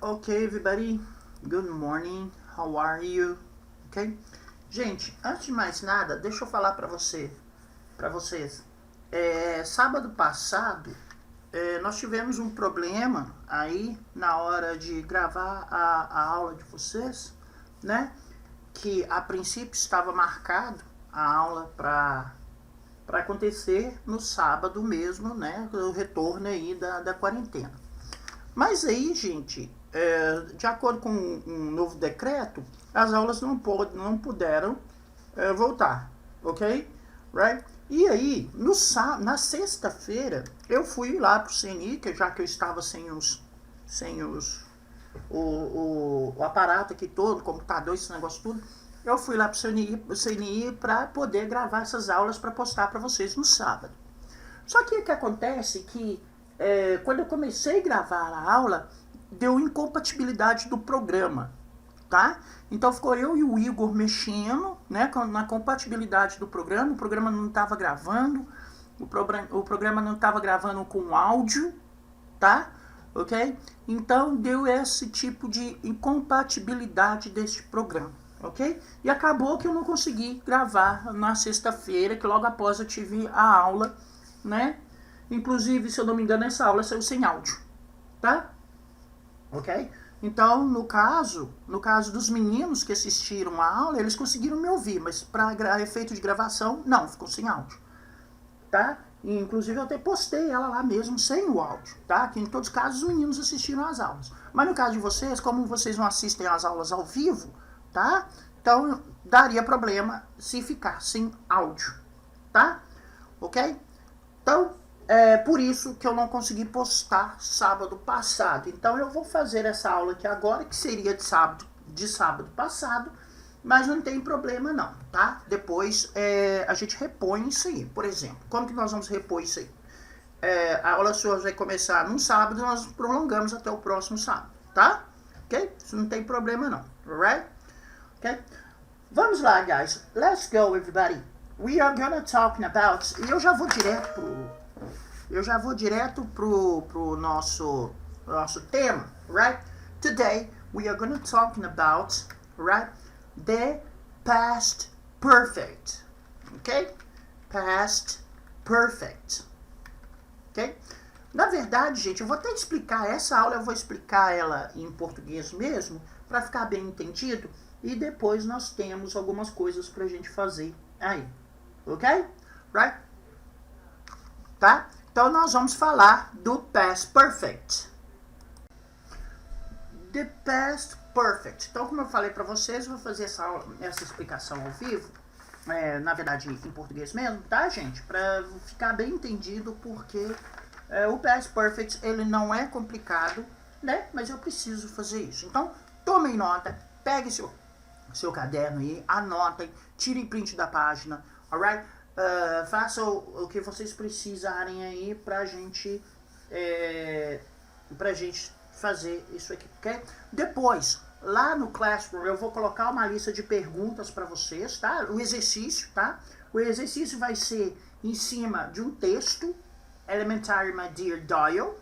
Okay, everybody. Good morning. How are you? Ok? Gente, antes de mais nada, deixa eu falar para vocês. Sábado passado, nós tivemos um problema aí na hora de gravar a aula de vocês, né? Que a princípio estava marcado a aula para acontecer no sábado mesmo, né? O retorno aí da quarentena. Mas aí, gente, de acordo com um novo decreto, as aulas não puderam voltar, ok? Right? E aí, na sexta-feira, eu fui lá pro CNI, já que eu estava sem o aparato aqui todo, computador, esse negócio tudo. Eu fui lá pro CNI para poder gravar essas aulas para postar para vocês no sábado. Só que o que acontece é que quando eu comecei a gravar a aula, deu incompatibilidade do programa, tá? Então ficou eu e o Igor mexendo, né, na compatibilidade do programa. O programa não estava gravando, o programa não estava gravando com áudio, tá? Ok? Então deu esse tipo de incompatibilidade deste programa, ok? E acabou que eu não consegui gravar na sexta-feira, que logo após eu tive a aula, né? Inclusive, se eu não me engano, essa aula saiu sem áudio, tá? Ok? Então, no caso dos meninos que assistiram a aula, eles conseguiram me ouvir, mas para efeito de gravação, não, ficou sem áudio, tá? E, inclusive, eu até postei ela lá mesmo, sem o áudio, tá? Que em todos os casos, os meninos assistiram às aulas. Mas no caso de vocês, como vocês não assistem às aulas ao vivo, tá? Então, daria problema se ficar sem áudio, tá? Ok? Então, por isso que eu não consegui postar sábado passado. Então eu vou fazer essa aula aqui agora, que seria de sábado passado, mas não tem problema não, tá? Depois a gente repõe isso aí. Por exemplo, como que nós vamos repor isso aí? A aula sua vai começar num sábado, nós prolongamos até o próximo sábado, tá? Ok? Isso não tem problema não, alright? Ok? Vamos lá, guys. Let's go, everybody. We are gonna talk about... E eu já vou direto pro nosso tema, right? Today we are going to talk about, right, the past perfect, okay? Past perfect, ok? Na verdade, gente, eu vou até explicar essa aula, eu vou explicar ela em português mesmo, para ficar bem entendido, e depois nós temos algumas coisas pra gente fazer aí, ok? Right? Tá? Então, nós vamos falar do past perfect. The past perfect. Então, como eu falei para vocês, eu vou fazer essa explicação ao vivo. Na verdade, em português mesmo, tá, gente? Para ficar bem entendido, porque o past perfect, ele não é complicado, né? Mas eu preciso fazer isso. Então, tomem nota, pegue seu caderno aí, anotem, tirem print da página, alright? Façam o que vocês precisarem aí pra gente fazer isso aqui, ok? Depois, lá no Classroom, eu vou colocar uma lista de perguntas para vocês, tá? O exercício, tá? O exercício vai ser em cima de um texto, Elementary, my dear Doyle,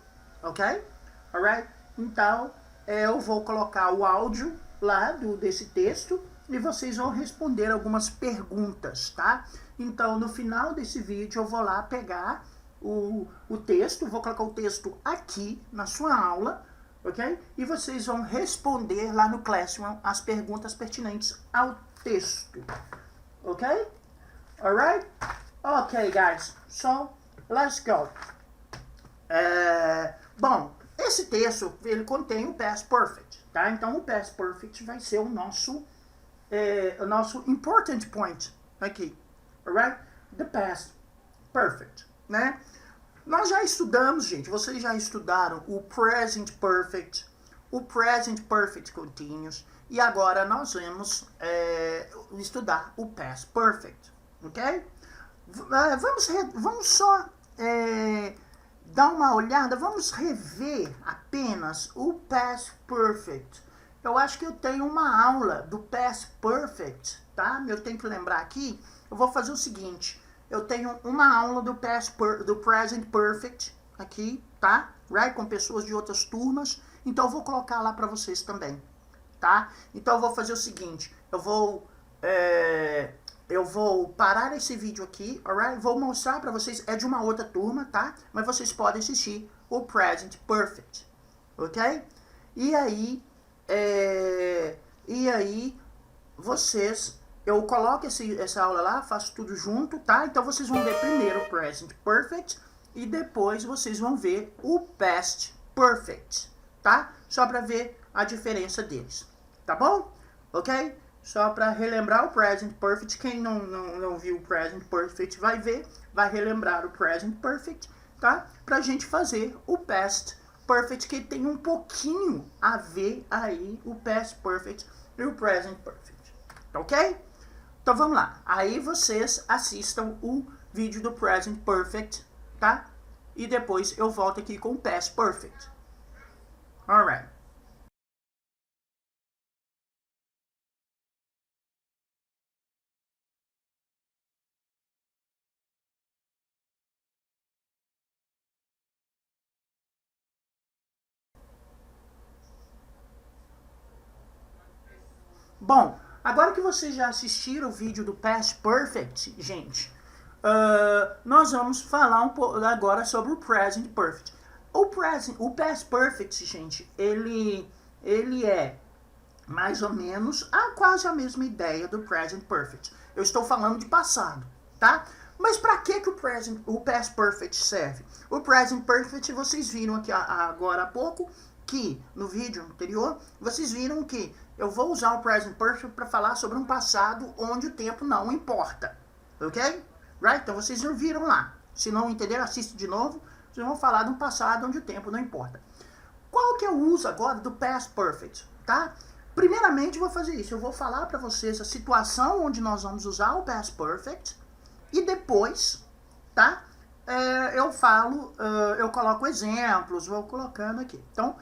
ok? Alright? Então, eu vou colocar o áudio lá desse texto e vocês vão responder algumas perguntas, tá? Então, no final desse vídeo, eu vou lá pegar o texto, vou colocar o texto aqui na sua aula, ok? E vocês vão responder lá no Classroom as perguntas pertinentes ao texto, ok? Alright? Ok, guys. So, let's go. Bom, esse texto, ele contém o past perfect, tá? Então, o past perfect vai ser o nosso important point aqui. Alright? The past perfect, né? Nós já estudamos, gente, vocês já estudaram o present perfect, o present perfect continuous, e agora nós vamos estudar o past perfect, ok? Vamos só dar uma olhada, vamos rever apenas o past perfect. Eu acho que eu tenho uma aula do past perfect, tá? Eu tenho que lembrar aqui. Eu vou fazer o seguinte, eu tenho uma aula do present perfect aqui, tá? Right? Com pessoas de outras turmas. Então eu vou colocar lá para vocês também, tá? Então eu vou fazer o seguinte, eu vou parar esse vídeo aqui, alright? Vou mostrar para vocês, é de uma outra turma, tá? Mas vocês podem assistir o Present Perfect, ok? E aí vocês, eu coloco essa aula lá, faço tudo junto, tá? Então vocês vão ver primeiro o Present Perfect e depois vocês vão ver o Past Perfect, tá? Só para ver a diferença deles, tá bom? Ok? Só para relembrar o Present Perfect, quem não viu o Present Perfect vai ver, vai relembrar o Present Perfect, tá? Pra gente fazer o Past Perfect, que tem um pouquinho a ver aí, o Past Perfect e o Present Perfect, ok? Então vamos lá, aí vocês assistam o vídeo do Present Perfect, tá? E depois eu volto aqui com o Past Perfect. Alright. Bom, agora que vocês já assistiram o vídeo do Past Perfect, gente, nós vamos falar um pouco agora sobre o Present Perfect. O Past Perfect, gente, ele é mais ou menos quase a mesma ideia do Present Perfect. Eu estou falando de passado, tá? Mas para que o Past Perfect serve? O Present Perfect, vocês viram aqui agora há pouco, que no vídeo anterior, vocês viram que eu vou usar o Present Perfect para falar sobre um passado onde o tempo não importa, ok? Right? Então vocês não viram lá. Se não entenderam, assiste de novo. Vocês vão falar de um passado onde o tempo não importa. Qual que é o uso agora do Past Perfect, tá? Primeiramente, eu vou fazer isso. Eu vou falar para vocês a situação onde nós vamos usar o Past Perfect e depois, tá? Eu coloco exemplos, vou colocando aqui. Então,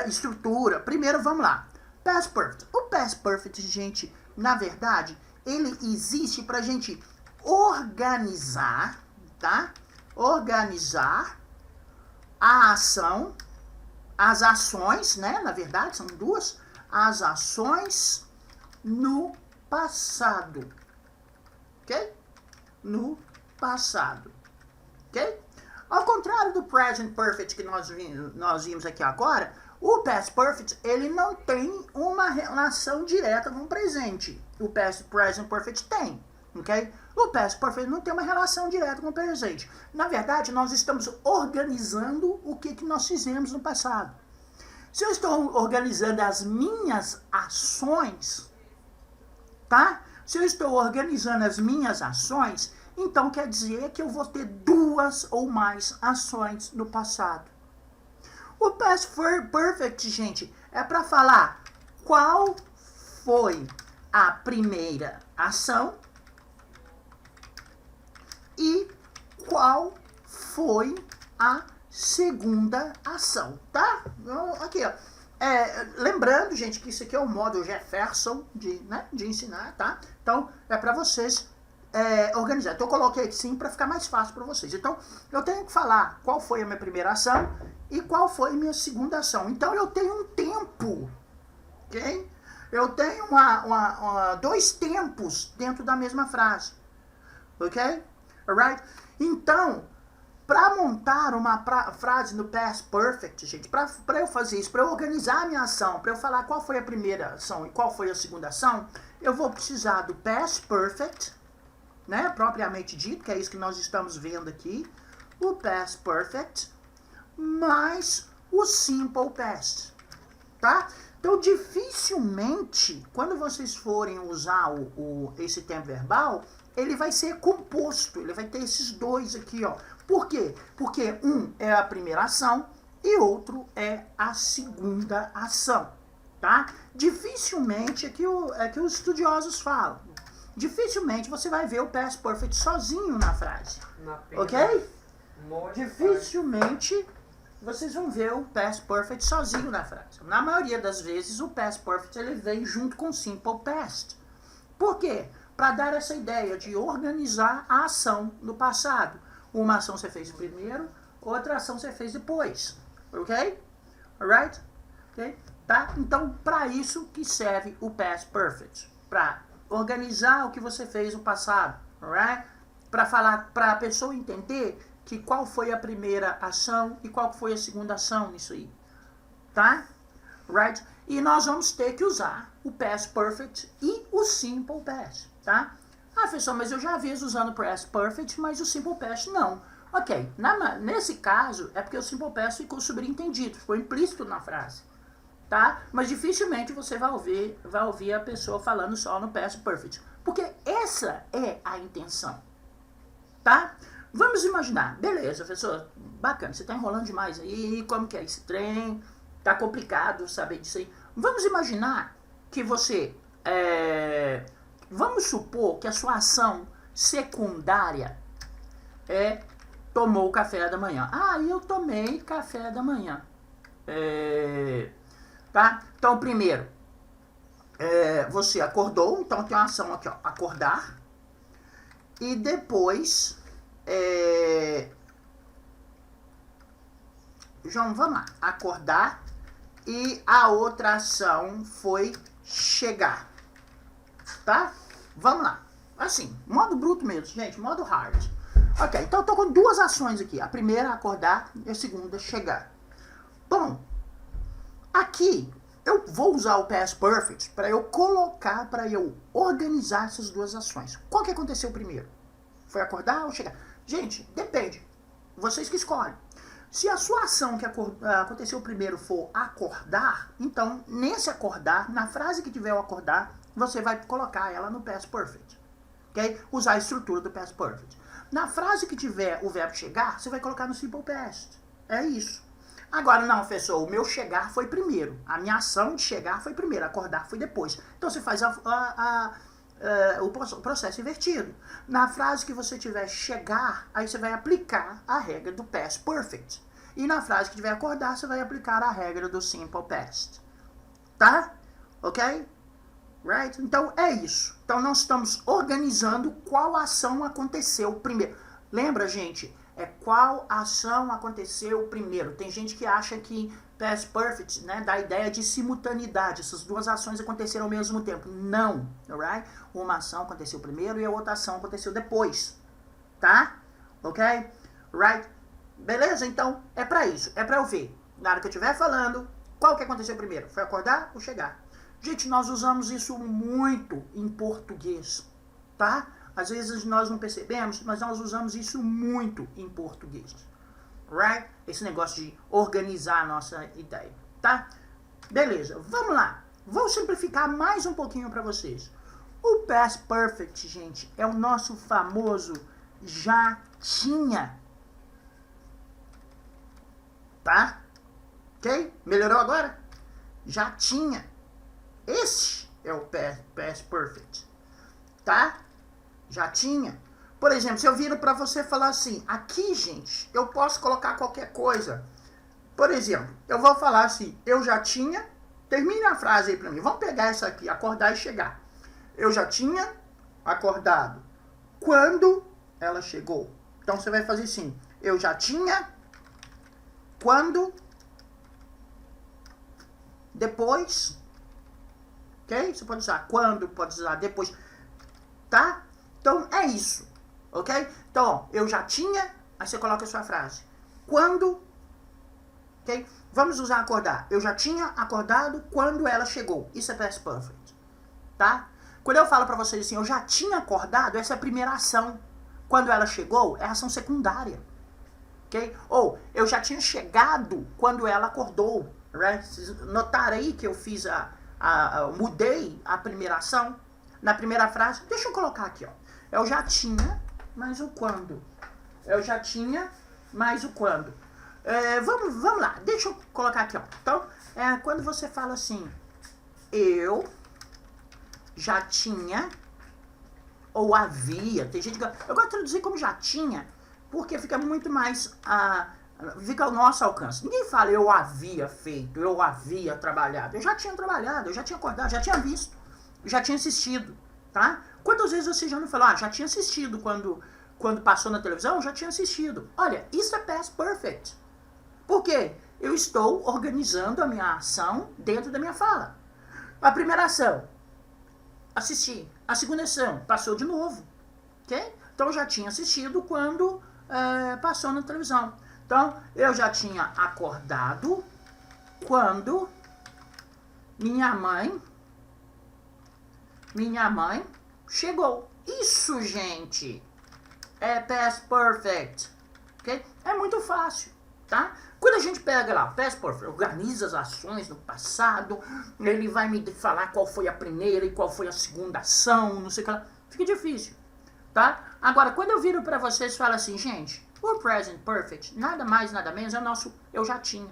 estrutura. Primeiro, vamos lá. Past Perfect. O Past Perfect, gente, na verdade, ele existe pra gente organizar, tá? Organizar a ação, as ações, né? Na verdade, são duas. As ações no passado, ok? No passado, ok? Ao contrário do Present Perfect que nós vimos aqui agora, o Past Perfect, ele não tem uma relação direta com o presente. O Present Perfect tem, ok? O Past Perfect não tem uma relação direta com o presente. Na verdade, nós estamos organizando o que nós fizemos no passado. Se eu estou organizando as minhas ações, tá? Se eu estou organizando as minhas ações, então quer dizer que eu vou ter duas ou mais ações no passado. O Past Perfect, gente, é para falar qual foi a primeira ação e qual foi a segunda ação, tá? Aqui, ó. Lembrando, gente, que isso aqui é o modo Jefferson de ensinar, tá? Então, é para vocês organizar. Então, eu coloquei aqui sim para ficar mais fácil para vocês. Então, eu tenho que falar qual foi a minha primeira ação e qual foi a minha segunda ação. Então, eu tenho um tempo, ok? Eu tenho dois tempos dentro da mesma frase, ok? Alright? Então, para montar uma frase no Past Perfect, gente, para eu fazer isso, para eu organizar a minha ação, para eu falar qual foi a primeira ação e qual foi a segunda ação, eu vou precisar do Past Perfect, né, propriamente dito, que é isso que nós estamos vendo aqui, o Past Perfect, mais o Simple Past, tá? Então, dificilmente, quando vocês forem usar esse tempo verbal, ele vai ser composto, ele vai ter esses dois aqui, ó. Por quê? Porque um é a primeira ação e outro é a segunda ação, tá? Dificilmente, é que os estudiosos falam, dificilmente você vai ver o Past Perfect sozinho na frase, ok? Dificilmente vocês vão ver o Past Perfect sozinho na frase. Na maioria das vezes, o Past Perfect ele vem junto com o Simple Past. Por quê? Para dar essa ideia de organizar a ação no passado. Uma ação você fez primeiro, outra ação você fez depois. Ok? Alright? ok? Tá? Então, para isso que serve o past perfect, para organizar o que você fez no passado, alright? Para falar, para a pessoa entender que qual foi a primeira ação e qual foi a segunda ação nisso aí, tá? Right? E nós vamos ter que usar o past perfect e o simple past, tá? Ah, professor, mas eu já vi usando o past perfect, mas o simple past não. Ok, nesse caso é porque o simple past ficou subentendido, ficou implícito na frase, tá? Mas dificilmente você vai ouvir a pessoa falando só no past perfect, porque essa é a intenção, tá? Vamos imaginar, beleza, professor, bacana, você tá enrolando demais aí, como que é esse trem, tá complicado saber disso aí. Vamos imaginar que você, vamos supor que a sua ação secundária tomou o café da manhã. Ah, eu tomei café da manhã. Tá? Então, primeiro, você acordou, então tem uma ação aqui, ó, acordar. E depois, João, vamos lá, acordar. E a outra ação foi chegar. Tá? Vamos lá. Assim, modo bruto mesmo, gente, modo hard. Ok, então eu tô com duas ações aqui. A primeira, acordar, e a segunda, chegar. Bom, aqui eu vou usar o past perfect para eu colocar, para eu organizar essas duas ações. Qual que aconteceu primeiro? Foi acordar ou chegar? Gente, depende. Vocês que escolhem. Se a sua ação que aconteceu primeiro for acordar, então nesse acordar, na frase que tiver o acordar, você vai colocar ela no past perfect. Ok? Usar a estrutura do past perfect. Na frase que tiver o verbo chegar, você vai colocar no simple past. É isso. Agora, não, professor, o meu chegar foi primeiro. A minha ação de chegar foi primeiro, acordar foi depois. Então você faz o processo invertido. Na frase que você tiver chegar, aí você vai aplicar a regra do past perfect. E na frase que tiver acordar, você vai aplicar a regra do simple past. Tá? Ok? Right? Então é isso. Então nós estamos organizando qual ação aconteceu primeiro. Lembra, gente? É qual ação aconteceu primeiro. Tem gente que acha que past perfect, né, dá a ideia de simultaneidade. Essas duas ações aconteceram ao mesmo tempo. Não, alright? Uma ação aconteceu primeiro e a outra ação aconteceu depois. Tá? Ok? Right? Beleza? Então, é pra isso. É pra eu ver, na hora que eu estiver falando, qual que aconteceu primeiro? Foi acordar ou chegar? Gente, nós usamos isso muito em português. Tá? Às vezes nós não percebemos, mas nós usamos isso muito em português. Right? Esse negócio de organizar a nossa ideia, tá? Beleza, vamos lá. Vou simplificar mais um pouquinho para vocês. O past perfect, gente, é o nosso famoso já tinha. Tá? Ok? Melhorou agora? Já tinha. Esse é o past perfect. Tá? Já tinha. Por exemplo, se eu viro para você falar assim, aqui, gente, eu posso colocar qualquer coisa. Por exemplo, eu vou falar assim, eu já tinha, termine a frase aí para mim. Vamos pegar essa aqui, acordar e chegar. Eu já tinha acordado quando ela chegou. Então você vai fazer assim, eu já tinha, quando, depois, ok? Você pode usar quando, pode usar depois, tá? Então é isso. Ok? Então, ó, eu já tinha, aí você coloca a sua frase. Quando, ok? Vamos usar acordar. Eu já tinha acordado quando ela chegou. Isso é past perfect, tá? Quando eu falo pra vocês assim, eu já tinha acordado, essa é a primeira ação. Quando ela chegou, é a ação secundária, ok? Ou, eu já tinha chegado quando ela acordou, right? Vocês notaram aí que eu fiz mudei a primeira ação? Na primeira frase, deixa eu colocar aqui, ó. Eu já tinha, mais o quando. Eu já tinha, mais o quando. Vamos lá, deixa eu colocar aqui, ó. Então, quando você fala assim, eu já tinha, ou havia, tem gente que... Eu gosto de traduzir como já tinha, porque fica muito mais... fica ao nosso alcance. Ninguém fala eu havia feito, eu havia trabalhado. Eu já tinha trabalhado, eu já tinha acordado, já tinha visto, já tinha assistido, tá? Quantas vezes você já não falou, já tinha assistido quando passou na televisão, já tinha assistido. Olha, isso é past perfect. Por quê? eu estou organizando a minha ação dentro da minha fala. A primeira ação, assisti. A segunda ação, passou de novo. Ok? Então eu já tinha assistido quando passou na televisão. Então eu já tinha acordado quando minha mãe chegou. Isso, gente, é past perfect. Okay? É muito fácil, tá? Quando a gente pega lá, past perfect, organiza as ações no passado, ele vai me falar qual foi a primeira e qual foi a segunda ação, não sei o que lá. Fica difícil, tá? Agora, quando eu viro pra vocês e falo assim, gente, o present perfect, nada mais, nada menos, é o nosso eu já tinha.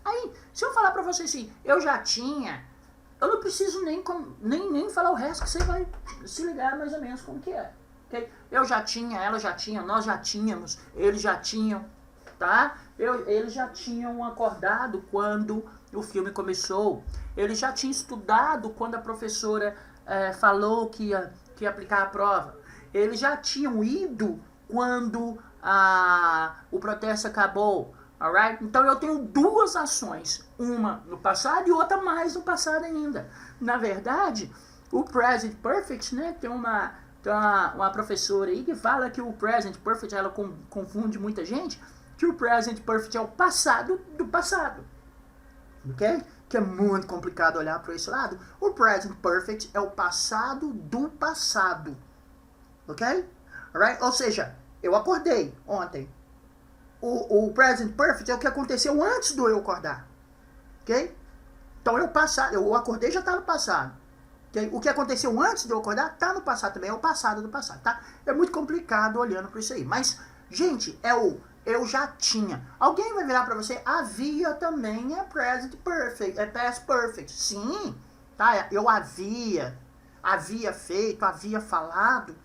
Aí, se eu falar pra vocês assim, eu já tinha, eu não preciso nem falar o resto, que você vai se ligar mais ou menos como que é. Okay? Eu já tinha, ela já tinha, nós já tínhamos, eles já tinham, tá? Eles já tinham acordado quando o filme começou. Eles já tinham estudado quando a professora falou que ia aplicar a prova. Eles já tinham ido quando o protesto acabou. Alright? Então eu tenho duas ações, uma no passado e outra mais no passado ainda. Na verdade, o present perfect, né, tem uma professora aí que fala que o present perfect, ela confunde muita gente, que o present perfect é o passado do passado. Ok? Que é muito complicado olhar para esse lado. O present perfect é o passado do passado. Ok? Alright? Ou seja, eu acordei ontem. O present perfect é o que aconteceu antes do eu acordar. Ok? Então eu acordei já está no passado. Okay? O que aconteceu antes de eu acordar está no passado também. É o passado do passado, tá? É muito complicado olhando para isso aí. Mas, gente, é o eu já tinha. Alguém vai virar para você, havia também é present perfect, é past perfect. Sim, tá? Eu havia feito, havia falado,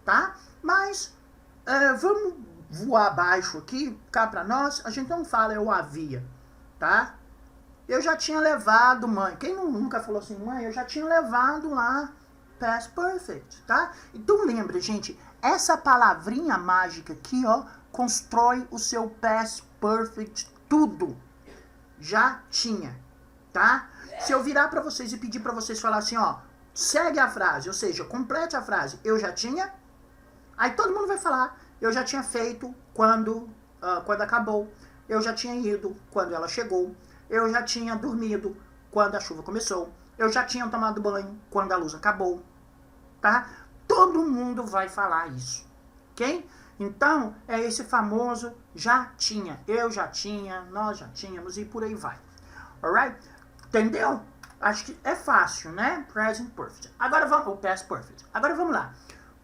tá? Mas, vamos voar abaixo aqui, cá pra nós, a gente não fala eu havia, tá? Eu já tinha levado, mãe. Quem nunca falou assim, mãe, eu já tinha levado lá past perfect, tá? Então lembra, gente, essa palavrinha mágica aqui, ó, constrói o seu past perfect tudo. Já tinha, tá? Se eu virar pra vocês e pedir pra vocês falar assim, ó, segue a frase, ou seja, complete a frase, eu já tinha, aí todo mundo vai falar, eu já tinha feito quando acabou. Eu já tinha ido quando ela chegou. Eu já tinha dormido quando a chuva começou. Eu já tinha tomado banho quando a luz acabou. Tá? Todo mundo vai falar isso. Ok? Então, é esse famoso já tinha. Eu já tinha, nós já tínhamos e por aí vai. Alright? Entendeu? Acho que é fácil, né? Present perfect. Agora vamos... O past perfect. Agora vamos lá.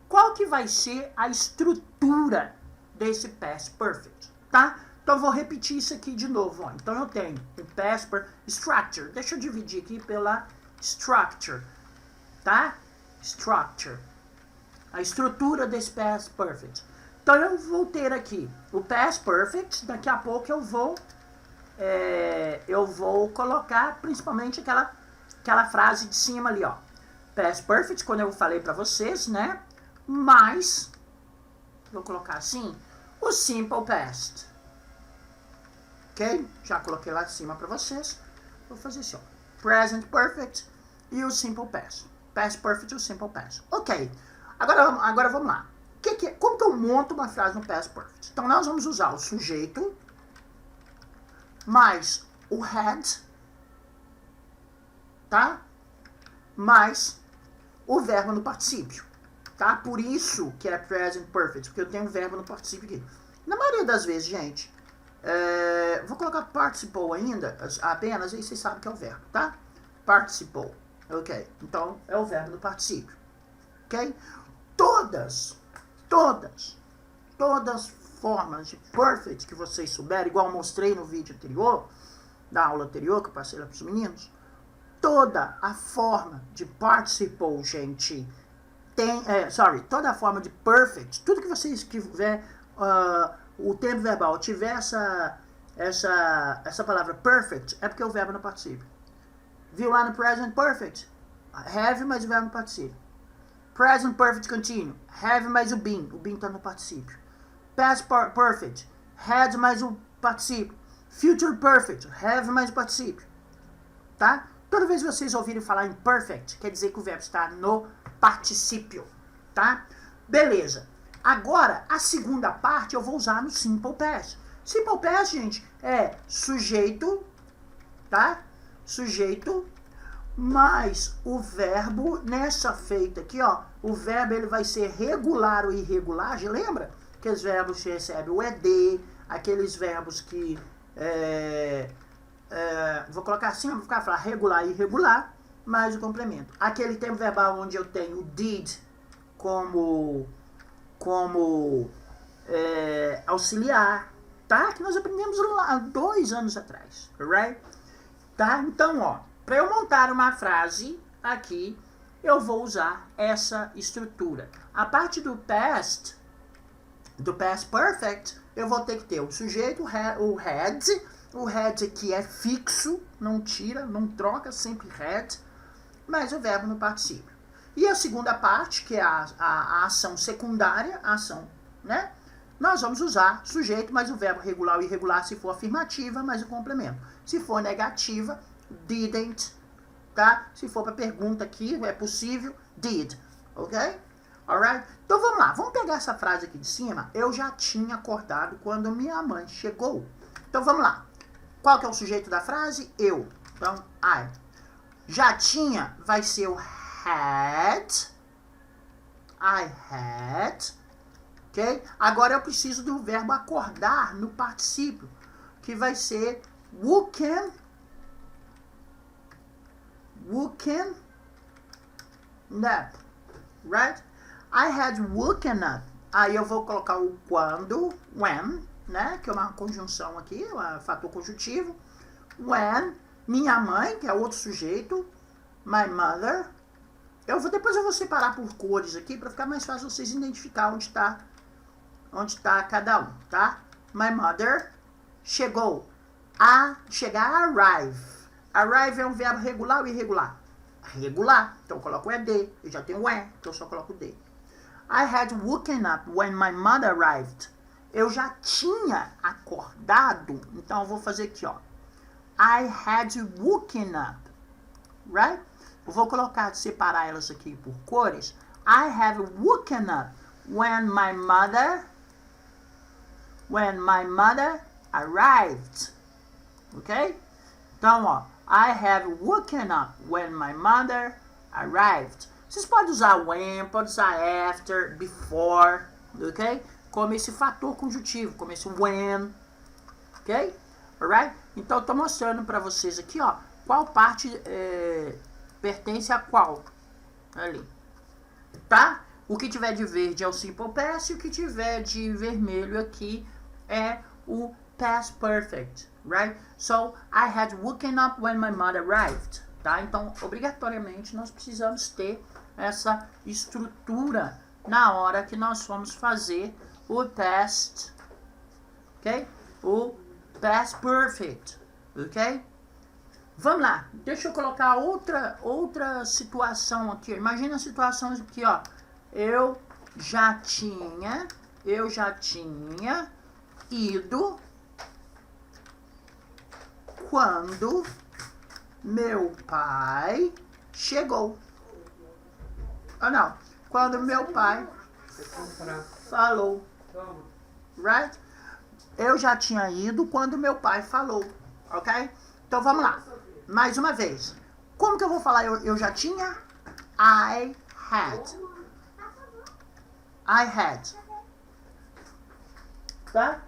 Qual que vai ser a estrutura desse past perfect, tá? Então eu vou repetir isso aqui de novo, ó. Então eu tenho o past perfect structure. Deixa eu dividir aqui pela structure, tá? Structure. A estrutura desse past perfect. Então eu vou ter aqui o past perfect. Daqui a pouco eu vou colocar principalmente aquela frase de cima ali, ó. Past perfect, quando eu falei pra vocês, né? Mais, vou colocar assim, o simple past. Ok? Já coloquei lá de cima para vocês. Vou fazer assim, ó. Present perfect e o simple past. Past perfect e o simple past. Ok. Agora vamos lá. Como que eu monto uma frase no past perfect? Então nós vamos usar o sujeito mais o had, tá? Mais o verbo no particípio. Tá? Por isso que é present perfect, porque eu tenho um verbo no particípio aqui. Na maioria das vezes, gente, vou colocar participle ainda, apenas, aí vocês sabem que é o verbo, tá? Participle, ok? Então, é o verbo no particípio, ok? Todas formas de perfect que vocês souberem, igual eu mostrei no vídeo anterior, da aula anterior, que eu passei lá para os meninos, toda a forma de participle, gente, toda a forma de perfect, tudo que vocês tiver, o tempo verbal tiver essa palavra perfect, é porque é o verbo no particípio. Viu lá no present perfect? Have mais o verbo no particípio. Present perfect continuo, have mais o been está no particípio. Past perfect, had mais o particípio. Future perfect, have mais particípio, tá? Toda vez que vocês ouvirem falar em perfect, quer dizer que o verbo está no particípio, tá? Beleza. Agora, a segunda parte eu vou usar no simple past. Simple past, gente, é sujeito, tá? Sujeito mais o verbo nessa feita aqui, ó. O verbo ele vai ser regular ou irregular, já lembra? Aqueles verbos que recebem o ED, aqueles verbos que vou colocar assim, vou ficar falar regular e irregular, mais o complemento. Aquele tempo verbal onde eu tenho o did como auxiliar, tá? Que nós aprendemos lá 2 anos atrás, right? Tá? Então, ó, para eu montar uma frase aqui, eu vou usar essa estrutura. A parte do past perfect, eu vou ter que ter o sujeito, o had que é fixo, não tira, não troca, sempre had, mas o verbo no particípio. E a segunda parte, que é a ação secundária, a ação, né? Nós vamos usar sujeito, mais o verbo regular ou irregular se for afirmativa, mais o complemento. Se for negativa, didn't, tá? Se for para pergunta aqui, é possível, did, ok? Alright? Então vamos lá, vamos pegar essa frase aqui de cima. Eu já tinha acordado quando minha mãe chegou. Então vamos lá. Qual que é o sujeito da frase? Eu. Então, I. Já tinha vai ser o had. I had. Ok? Agora eu preciso do verbo acordar no particípio, que vai ser woken up. Right? I had woken up. Aí eu vou colocar o quando, when, né? Que é uma conjunção aqui, um fator conjuntivo. When, minha mãe, que é outro sujeito. My mother. Depois eu vou separar por cores aqui para ficar mais fácil vocês identificar onde está cada um, tá? My mother chegou. Chegar, arrive. Arrive é um verbo regular ou irregular? Regular. Então eu coloco o ED. Eu já tenho o E, então eu só coloco o D. I had woken up when my mother arrived. Eu já tinha acordado. Então eu vou fazer aqui, ó. I had woken up. Right? Eu vou separar elas aqui por cores. I have woken up when my mother arrived. Ok? Então, ó. I have woken up when my mother arrived. Vocês podem usar when, pode usar after, before, ok? Como esse fator conjuntivo, como esse when, ok? Alright? Então, eu estou mostrando para vocês aqui, ó, qual parte pertence a qual. Ali. Tá? O que tiver de verde é o simple past e o que tiver de vermelho aqui é o past perfect, right? So, I had woken up when my mother arrived, tá? Então, obrigatoriamente, nós precisamos ter essa estrutura na hora que nós formos fazer o past, ok? O past perfect, ok? Vamos lá, deixa eu colocar outra situação aqui. Imagina a situação aqui, ó. Eu já tinha ido quando meu pai chegou. Ah, não. Quando meu pai falou. Right? Eu já tinha ido quando meu pai falou. Ok? Então vamos lá. Mais uma vez. Como que eu vou falar eu já tinha? I had. I had. Tá?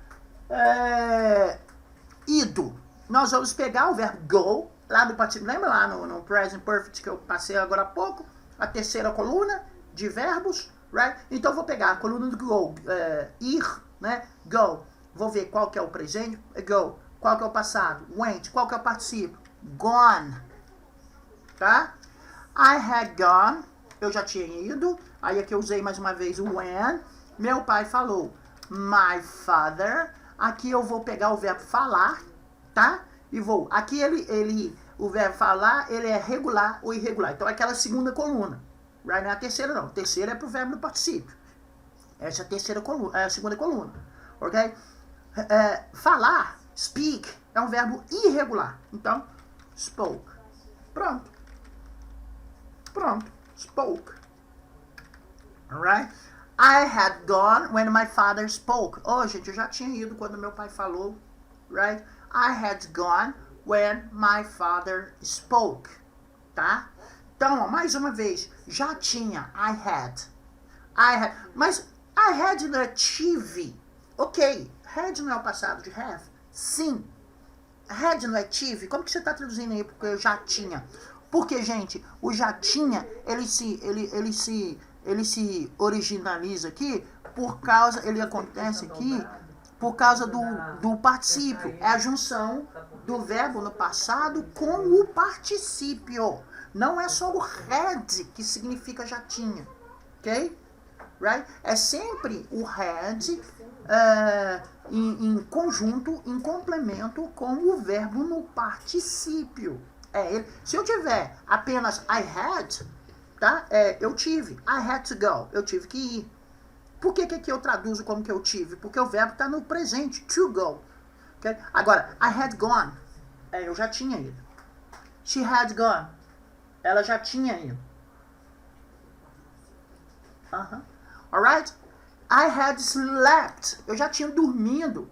Ido. Nós vamos pegar o verbo go, lá do particípio, lembra lá no present perfect que eu passei agora há pouco? A terceira coluna de verbos, right? Então eu vou pegar a coluna do go, ir, né? Go. Vou ver qual que é o presente, go. Qual que é o passado, went. Qual que é o particípio, gone. Tá? I had gone, eu já tinha ido. Aí aqui eu usei mais uma vez o when. Meu pai falou. My father. Aqui eu vou pegar o verbo falar, tá? E vou. Aqui o verbo falar, ele é regular ou irregular. Então é aquela segunda coluna. Right? Não é a terceira, não. A terceira é pro verbo no particípio. Essa é a terceira coluna, é a segunda coluna. Ok? Falar, speak, é um verbo irregular. Então, spoke. Pronto. Pronto. Spoke. Alright? I had gone when my father spoke. Oh, gente, eu já tinha ido quando meu pai falou. Right? I had gone when my father spoke. Tá? Então, ó, mais uma vez. Já tinha. I had. Mas I had não é tive. Ok. Had não é o passado de have? Sim. Had não é tive? Como que você está traduzindo aí? Porque eu já tinha. Porque, gente, o já tinha, ele se originaliza aqui por causa, ele acontece aqui por causa do particípio. É a junção do verbo no passado com o particípio. Não é só o had que significa já tinha. Ok? Right? É sempre o had em conjunto, em complemento com o verbo no particípio. Se eu tiver apenas I had, tá? Eu tive. I had to go. Eu tive que ir. Por que aqui eu traduzo como que eu tive? Porque o verbo está no presente. To go. Okay? Agora, I had gone. Eu já tinha ido. She had gone. Ela já tinha ido. Alright? I had slept. Eu já tinha dormido.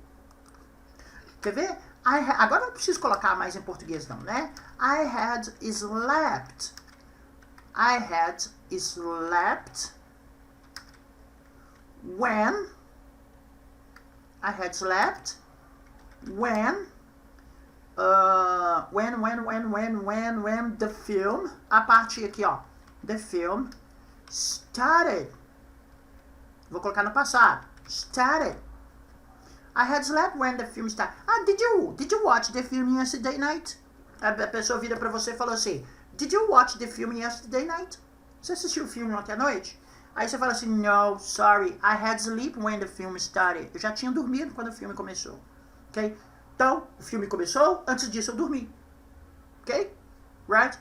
Quer ver? Agora eu não preciso colocar mais em português não, né? I had slept. I had slept when I had slept when the film, a parte aqui, ó, the film started. Vou colocar no passado. Started. I had slept when the film started. Did you watch the film yesterday night? A pessoa vira pra você e falou assim, did you watch the film yesterday night? Você assistiu o filme ontem à noite? Aí você fala assim, no, sorry, I had sleep when the film started. Eu já tinha dormido quando o filme começou. Ok? Então, o filme começou, antes disso eu dormi. Ok? Right?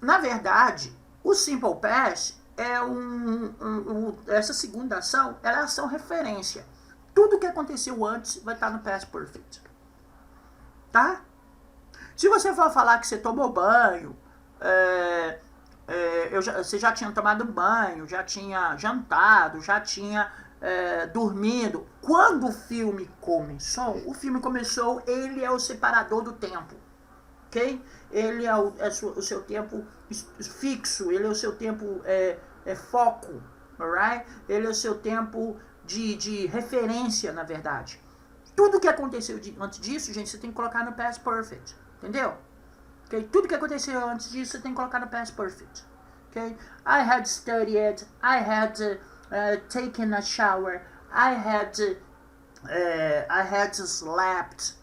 Na verdade, o simple past é essa segunda ação, ela é a ação referência. Tudo que aconteceu antes vai estar no past perfect. Tá? Se você for falar que você tomou banho, você já tinha tomado banho, já tinha jantado, já tinha dormido. Quando o filme começou, ele é o separador do tempo. Ok? Ele é o seu tempo fixo, ele é o seu tempo foco. Alright? Ele é o seu tempo de referência, na verdade. Tudo que aconteceu antes disso, gente, você tem que colocar no past perfect. Entendeu? Okay? Tudo que aconteceu antes disso, você tem que colocar no past perfect. Okay? I had studied, I had taken a shower, I had slept,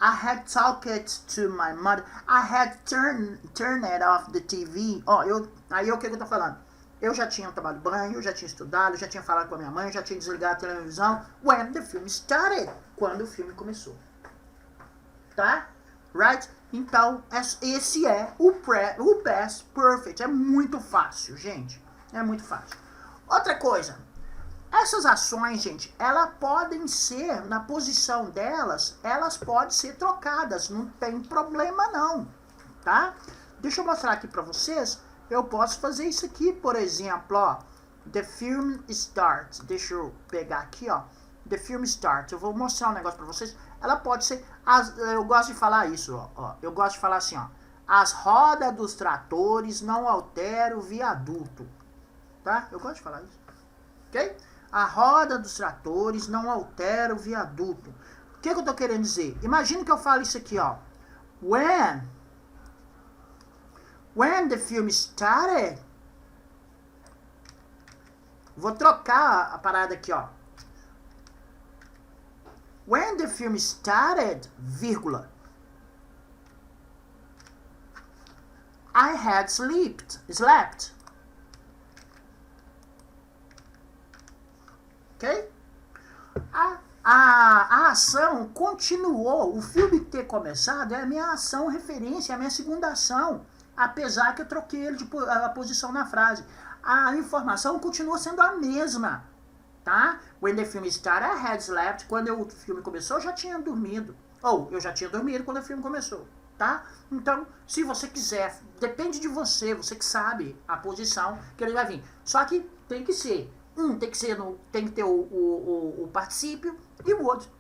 I had talked to my mother, I had turned off the TV. Aí o que eu tô falando? Eu já tinha tomado banho, eu já tinha estudado, eu já tinha falado com a minha mãe, eu já tinha desligado a televisão. When the film started. Quando o filme começou. Tá? Right? Então, esse é o past perfect. É muito fácil, gente. É muito fácil. Outra coisa. Essas ações, gente, elas podem ser, na posição delas, elas podem ser trocadas. Não tem problema, não. Tá? Deixa eu mostrar aqui pra vocês. Eu posso fazer isso aqui, por exemplo, ó. The film starts. Deixa eu pegar aqui, ó. The film starts. Eu vou mostrar um negócio pra vocês. Ela pode ser... eu gosto de falar isso, ó. Eu gosto de falar assim, ó. As rodas dos tratores não alteram o viaduto. Tá? Eu gosto de falar isso. Ok? A roda dos tratores não altera o viaduto. O que eu tô querendo dizer? Imagina que eu falo isso aqui, ó. When the film started... Vou trocar a parada aqui, ó. When the film started, vírgula. I had slept. Ok? A ação continuou. O filme ter começado é a minha ação referência, é a minha segunda ação. Apesar que eu troquei ele a posição na frase. A informação continua sendo a mesma. Tá? When the film started, I had slept. Quando o filme começou, eu já tinha dormido. Ou eu já tinha dormido quando o filme começou, tá? Então, se você quiser, depende de você, você que sabe a posição que ele vai vir. Só que tem que ser, tem que ter o particípio e o outro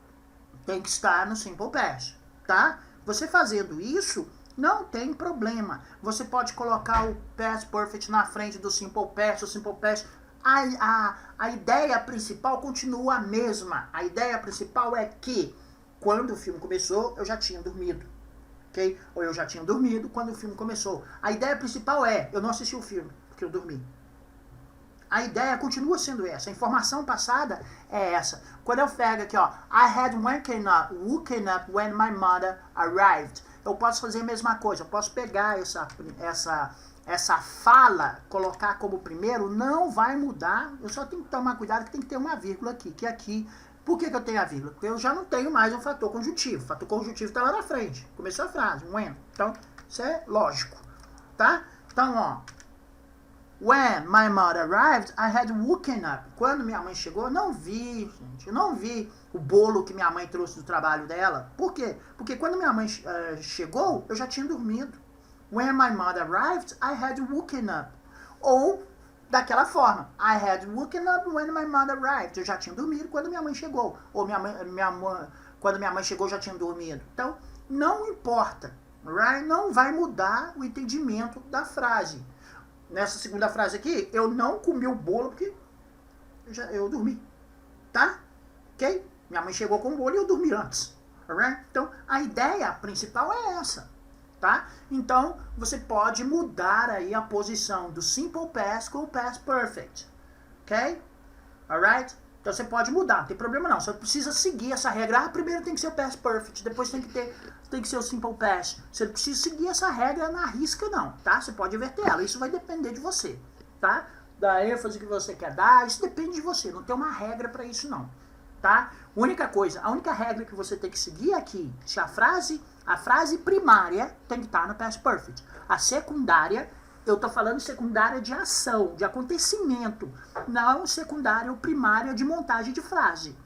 tem que estar no Simple Past, tá? Você fazendo isso, não tem problema. Você pode colocar o Past Perfect na frente do Simple Past, o Simple Past. A ideia principal continua a mesma. A ideia principal é que, quando o filme começou, eu já tinha dormido. Ok? Ou eu já tinha dormido quando o filme começou. A ideia principal é, eu não assisti o filme, porque eu dormi. A ideia continua sendo essa. A informação passada é essa. Quando eu pego aqui, ó, I had woken up when my mother arrived. Eu posso fazer a mesma coisa. Eu posso pegar essa fala, colocar como primeiro, não vai mudar. Eu só tenho que tomar cuidado que tem que ter uma vírgula aqui. Que aqui, por que eu tenho a vírgula? Porque eu já não tenho mais um fator conjuntivo. O fator conjuntivo está lá na frente. Começou a frase, when. Então, isso é lógico. Tá? Então, ó. When my mother arrived, I had woken up. Quando minha mãe chegou, eu não vi, gente. Eu não vi o bolo que minha mãe trouxe do trabalho dela. Por quê? Porque quando minha mãe chegou, eu já tinha dormido. When my mother arrived, I had woken up. Ou, daquela forma, I had woken up when my mother arrived. Eu já tinha dormido quando minha mãe chegou. Ou quando minha mãe chegou, eu já tinha dormido. Então, não importa. Right? Não vai mudar o entendimento da frase. Nessa segunda frase aqui, eu não comi o bolo porque eu dormi. Tá? Ok? Minha mãe chegou com o bolo e eu dormi antes. Alright? Então, a ideia principal é essa. Tá? Então, você pode mudar aí a posição do Simple Past com o Past Perfect. Ok? Alright? Então, você pode mudar, não tem problema não. Você precisa seguir essa regra. Primeiro tem que ser o Past Perfect, depois tem que ser o Simple Past. Você não precisa seguir essa regra na risca não, tá? Você pode inverter ela, isso vai depender de você, tá? Da ênfase que você quer dar, isso depende de você. Não tem uma regra para isso não, tá? A única regra que você tem que seguir aqui, se a frase primária tem que estar no Past Perfect. A secundária, eu tô falando secundária de ação, de acontecimento, não secundária ou primária de montagem de frase.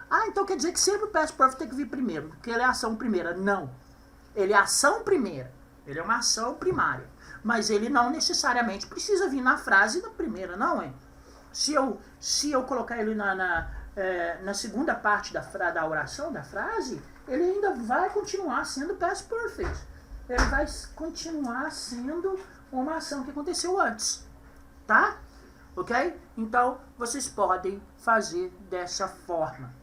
Ah, então quer dizer que sempre o Past Perfect tem que vir primeiro, porque ele é a ação primeira. Não. Ele é a ação primeira. Ele é uma ação primária. Mas ele não necessariamente precisa vir na frase da primeira, não, hein? Se eu colocar ele na segunda parte da oração, da frase, ele ainda vai continuar sendo Past Perfect. Ele vai continuar sendo uma ação que aconteceu antes. Tá? Ok? Então, vocês podem fazer dessa forma.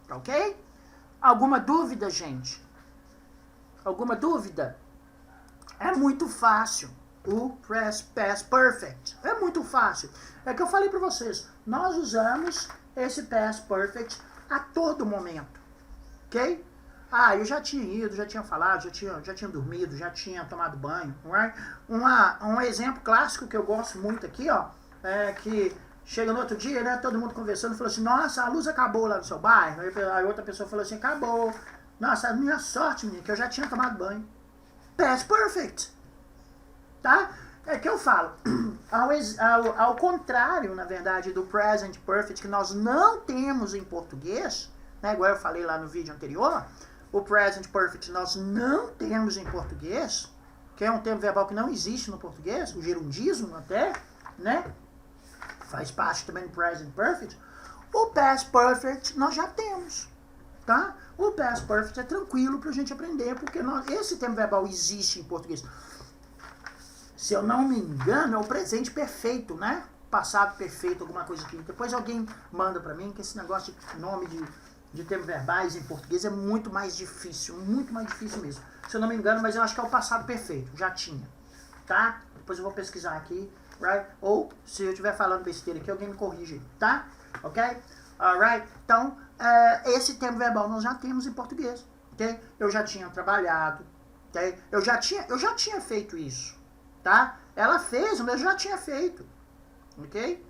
Ok? Alguma dúvida, gente? Alguma dúvida? É muito fácil o Past Perfect. É muito fácil. É que eu falei para vocês, nós usamos esse Past Perfect a todo momento. Ok? Ah, eu já tinha ido, já tinha falado, já tinha dormido, já tinha tomado banho. Right? Um exemplo clássico que eu gosto muito aqui, ó, é que chega no outro dia, né, todo mundo conversando, falou assim, nossa, a luz acabou lá no seu bairro. Aí outra pessoa falou assim, acabou. Nossa, a minha sorte, menina, que eu já tinha tomado banho. Past Perfect. Tá? É que eu falo, ao contrário, na verdade, do Present Perfect, que nós não temos em português, né, igual eu falei lá no vídeo anterior, o Present Perfect nós não temos em português, que é um termo verbal que não existe no português, o gerundismo até, né? Faz parte também do Present Perfect. O Past Perfect nós já temos, tá? O Past Perfect é tranquilo pra gente aprender, porque esse termo verbal existe em português. Se eu não me engano, é o presente perfeito, né? Passado perfeito, alguma coisa aqui. Depois alguém manda pra mim que esse negócio de nome de termos verbais em português é muito mais difícil mesmo. Se eu não me engano, mas eu acho que é o passado perfeito, já tinha, tá? Depois eu vou pesquisar aqui. Right? Ou, se eu estiver falando besteira aqui, alguém me corrige, tá? Ok? Alright? Então, esse termo verbal nós já temos em português, ok? Eu já tinha trabalhado, ok? Eu já tinha feito isso, tá? Ela fez, mas eu já tinha feito, ok?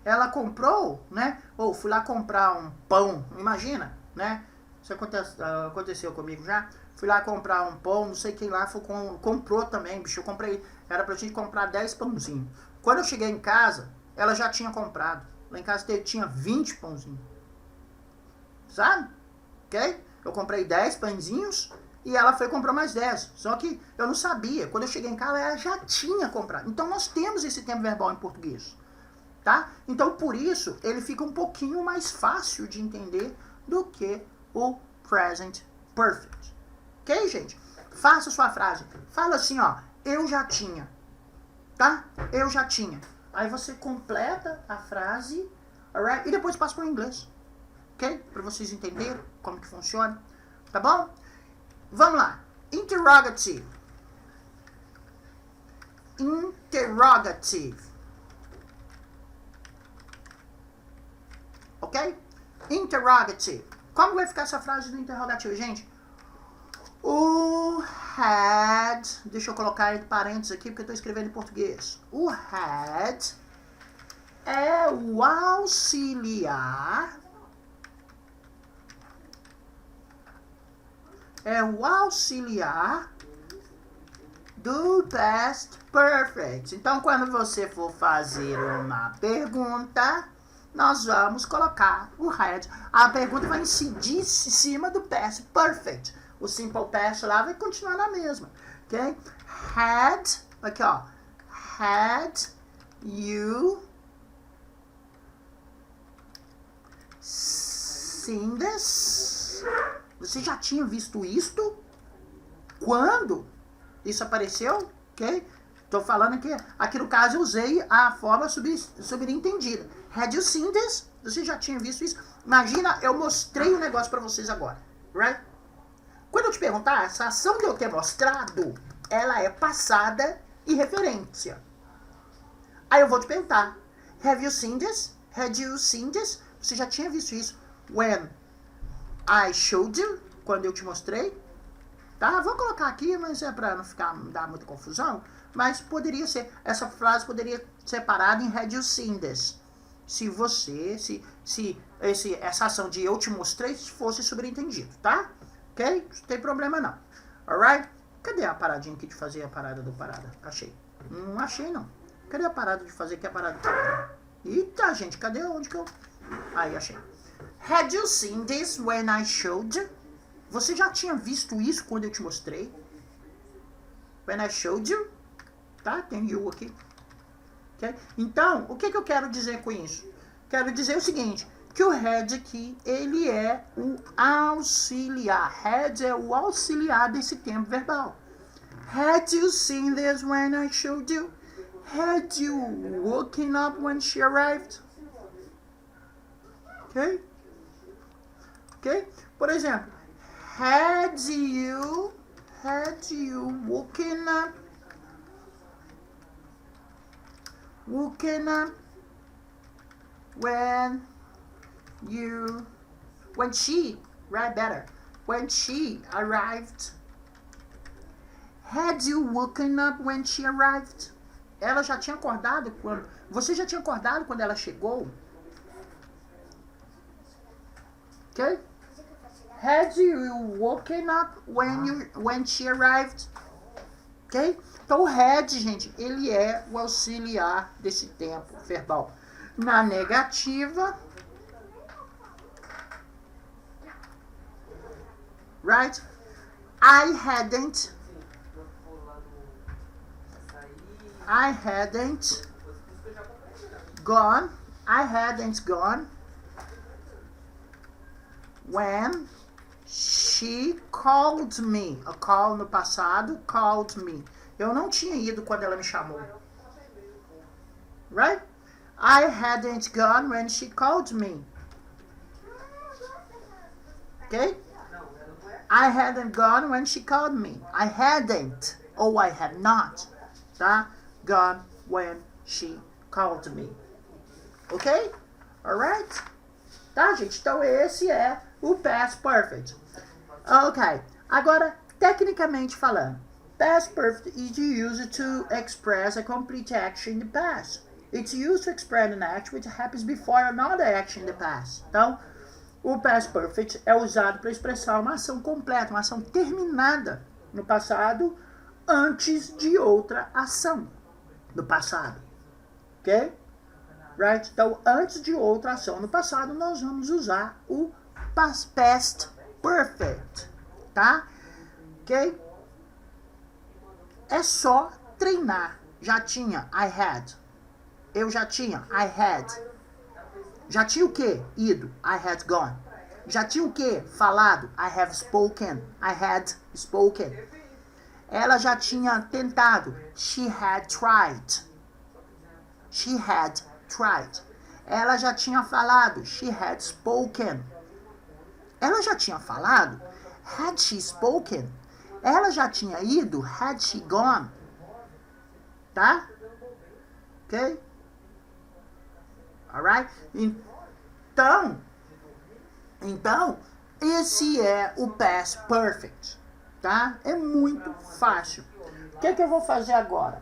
Ela comprou, né? Ou fui lá comprar um pão, imagina, né? Isso aconteceu comigo já. Fui lá comprar um pão, não sei quem lá comprou também, bicho. Eu comprei, era pra gente comprar 10 pãozinhos. Quando eu cheguei em casa, ela já tinha comprado. Lá em casa tinha 20 pãozinhos. Sabe? Ok? Eu comprei 10 pãezinhos e ela foi e comprou mais 10. Só que eu não sabia. Quando eu cheguei em casa, ela já tinha comprado. Então, nós temos esse tempo verbal em português. Tá? Então, por isso, ele fica um pouquinho mais fácil de entender do que o present perfect. Ok, gente? Faça sua frase. Fala assim, ó. Eu já tinha. Tá? Eu já tinha. Aí você completa a frase, alright? E depois passa para o inglês. Ok? Para vocês entenderem como que funciona. Tá bom? Vamos lá. Interrogative. Interrogative. Ok? Interrogative. Como vai ficar essa frase do interrogativo, gente? O had... Deixa eu colocar entre parênteses aqui, porque eu estou escrevendo em português. O had é o auxiliar... É o auxiliar do past perfect. Então, quando você for fazer uma pergunta, nós vamos colocar o had. A pergunta vai incidir em cima do past perfect. O simple past lá vai continuar na mesma. Ok? Had, aqui ó. Had you seen this? Você já tinha visto isto? Quando isso apareceu? Ok? Estou falando que aqui no caso eu usei a forma subentendida. Had you seen this? Você já tinha visto isso? Imagina, eu mostrei um negócio para vocês agora. Right? Quando eu te perguntar, essa ação de eu ter mostrado, ela é passada e referência. Aí eu vou te perguntar. Have you seen this? Had you seen this? Você já tinha visto isso? When I showed you, quando eu te mostrei, tá? Vou colocar aqui, mas é para não dar muita confusão, mas poderia ser, essa frase poderia ser parada em had you seen this. Se você, essa ação de eu te mostrei fosse sobreentendido, tá? Ok? Não tem problema não. Alright? Cadê a paradinha aqui de fazer a parada do parada? Achei. Não achei não. Cadê a parada de fazer que é a parada? Eita, gente, cadê onde que eu... Aí, achei. Had you seen this when I showed you? Você já tinha visto isso quando eu te mostrei? When I showed you? Tá? Tem you aqui. Okay? Então, o que eu quero dizer com isso? Quero dizer o seguinte, que o had aqui, ele é o auxiliar. Had é o auxiliar desse tempo verbal. Had you seen this when I showed you? Had you woken up when she arrived? Ok? Ok? Por exemplo, had you woken up when she, right, better, when she arrived? Had you woken up when she arrived? Ela já tinha acordado quando... Você já tinha acordado quando ela chegou? Ok? Had you woken up when she arrived? Ok? Então, o had, gente, ele é o auxiliar desse tempo verbal. Na negativa, right? I hadn't gone when she called me. A call no passado, called me. Eu não tinha ido quando ela me chamou. Right? I hadn't gone when she called me. Okay? I hadn't gone when she called me. I hadn't, or I had not, tá? Gone when she called me. Ok? Alright? Tá, gente? Então esse é o past perfect. Ok. Agora, tecnicamente falando, past perfect is used to express a complete action in the past. It's used to express an action which happens before another action in the past. Então, o past perfect é usado para expressar uma ação completa, uma ação terminada no passado antes de outra ação no passado. Ok? Right? Então, antes de outra ação no passado, nós vamos usar o past perfect, tá? Ok? É só treinar. Já tinha, I had. Eu já tinha, I had. Já tinha o quê? Ido, I had gone. Já tinha o quê? Falado, I have spoken. I had spoken. Ela já tinha tentado, she had tried. She had tried. Ela já tinha falado, she had spoken. Ela já tinha falado, had she spoken. Ela já tinha ido, had she gone. Tá? Ok? Alright? Então, esse é o past perfect. Tá? É muito fácil. O que eu vou fazer agora?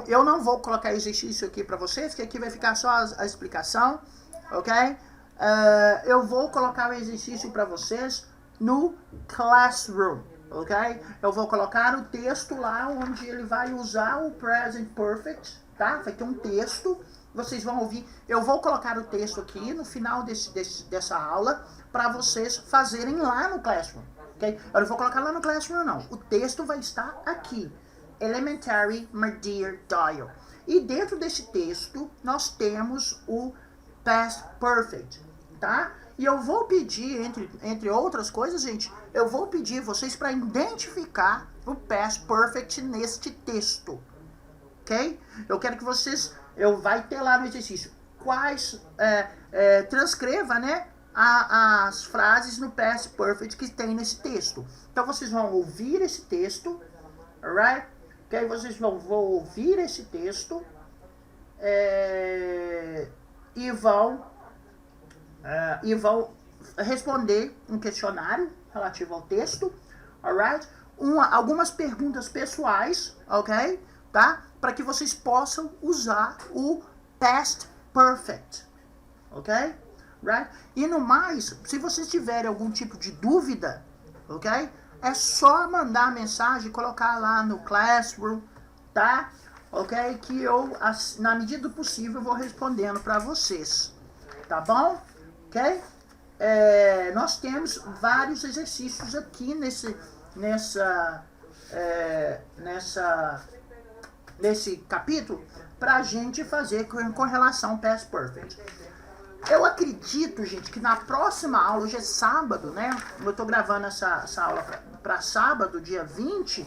Eu não vou colocar exercício aqui para vocês, que aqui vai ficar só a explicação, ok? Eu vou colocar o exercício para vocês no Classroom, ok? Eu vou colocar o texto lá onde ele vai usar o present perfect, tá? Vai ter um texto, vocês vão ouvir. Eu vou colocar o texto aqui no final dessa aula para vocês fazerem lá no Classroom, ok? Eu não vou colocar lá no Classroom, não. O texto vai estar aqui. Elementary, my dear Doyle. E dentro desse texto, nós temos o past perfect, tá? E eu vou pedir, entre outras coisas, gente, eu vou pedir vocês para identificar o past perfect neste texto, ok? Eu quero que vocês, vai ter lá no exercício, transcreva, né, as frases no past perfect que tem nesse texto. Então, vocês vão ouvir esse texto, alright? Ok, vocês vão ouvir esse texto e vão responder um questionário relativo ao texto, alright? Algumas perguntas pessoais, ok? Tá? Para que vocês possam usar o past perfect, ok? Right? E no mais, se vocês tiverem algum tipo de dúvida, ok? É só mandar mensagem, colocar lá no Classroom, tá? Ok? Que eu, na medida do possível, vou respondendo para vocês. Tá bom? Ok? Nós temos vários exercícios aqui nesse capítulo pra gente fazer com relação ao past perfect. Eu acredito, gente, que na próxima aula, hoje é sábado, né? Eu tô gravando essa aula para sábado, dia 20.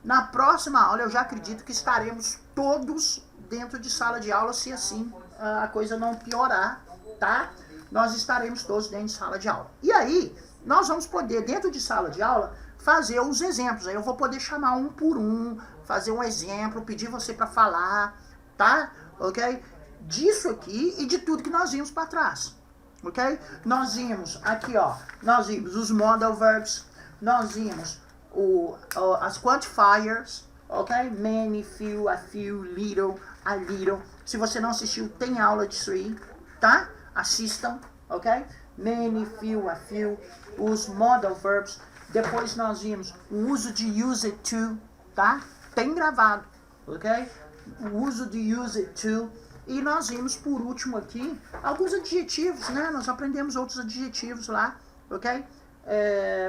Na próxima aula, eu já acredito que estaremos todos dentro de sala de aula, se assim a coisa não piorar, tá? Nós estaremos todos dentro de sala de aula. E aí, nós vamos poder, dentro de sala de aula, fazer os exemplos. Aí eu vou poder chamar um por um, fazer um exemplo, pedir você para falar, tá? Ok? Disso aqui e de tudo que nós vimos para trás, ok? Nós vimos aqui, ó, nós vimos os modal verbs, nós vimos as quantifiers, ok? Many, few, a few, little, a little. Se você não assistiu, tem aula disso aí, tá? Assistam, ok? Many, few, a few, os modal verbs. Depois nós vimos o uso de use it to, tá? Tem gravado, ok? O uso de use it to. E nós vimos, por último aqui, alguns adjetivos, né? Nós aprendemos outros adjetivos lá, ok?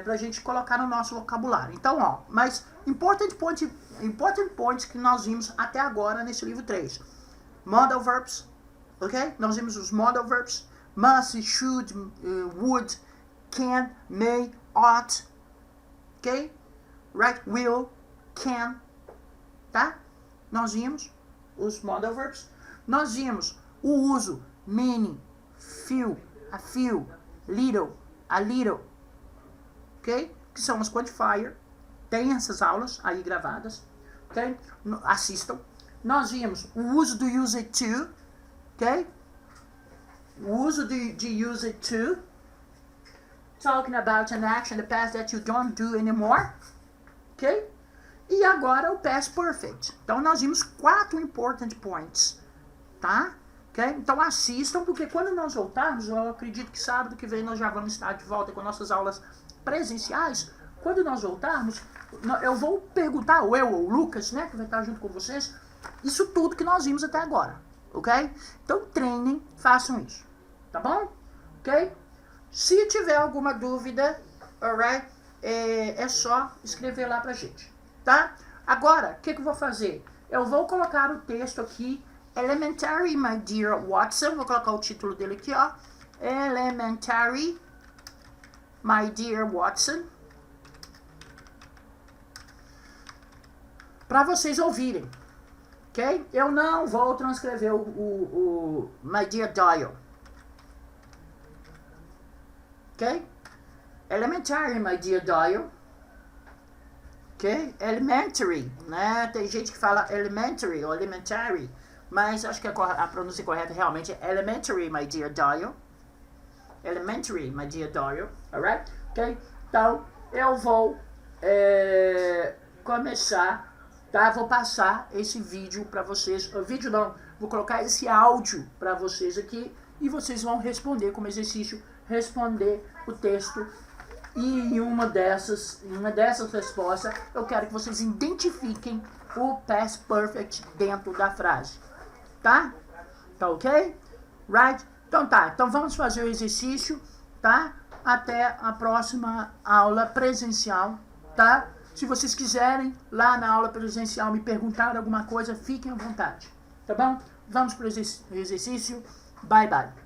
Pra gente colocar no nosso vocabulário. Então, ó, mas important points que nós vimos até agora nesse livro 3. Modal verbs, ok? Nós vimos os modal verbs. Must, should, would, can, may, ought, ok? Right, will, can, tá? Nós vimos os modal verbs. Nós vimos o uso many, few, a few, little, a little, ok? Que são os quantifiers. Tem essas aulas aí gravadas, ok? Assistam. Nós vimos o uso do use it to, ok? O uso de use it to, talking about an action in the past that you don't do anymore, ok? E agora o past perfect. Então nós vimos 4 important points. Tá? Okay? Então assistam, porque quando nós voltarmos, eu acredito que sábado que vem nós já vamos estar de volta com nossas aulas presenciais. Quando nós voltarmos, eu vou perguntar, ou eu ou o Lucas, né, que vai estar junto com vocês, isso tudo que nós vimos até agora, ok? Então treinem, façam isso, tá bom? Ok? Se tiver alguma dúvida, alright? É só escrever lá pra gente, tá? Agora, o que eu vou fazer? Eu vou colocar o texto aqui, Elementary, my dear Watson. Vou colocar o título dele aqui, ó. Elementary, my dear Watson. Para vocês ouvirem, ok? Eu não vou transcrever o my dear Doyle, ok? Elementary, my dear Doyle, ok? Elementary, né? Tem gente que fala elementary ou elementary, mas acho que a pronúncia correta realmente é elementary, my dear Doyle. Elementary, my dear Doyle, alright? Ok? Então, eu vou começar. Tá? Vou passar esse vídeo para vocês. O vídeo não, vou colocar esse áudio para vocês aqui e vocês vão responder como exercício, responder o texto. E em uma dessas respostas, eu quero que vocês identifiquem o past perfect dentro da frase. Tá? Tá ok? Right? Então tá. Então vamos fazer o exercício, tá? Até a próxima aula presencial, tá? Se vocês quiserem, lá na aula presencial, me perguntar alguma coisa, fiquem à vontade. Tá bom? Vamos para o exercício. Bye, bye.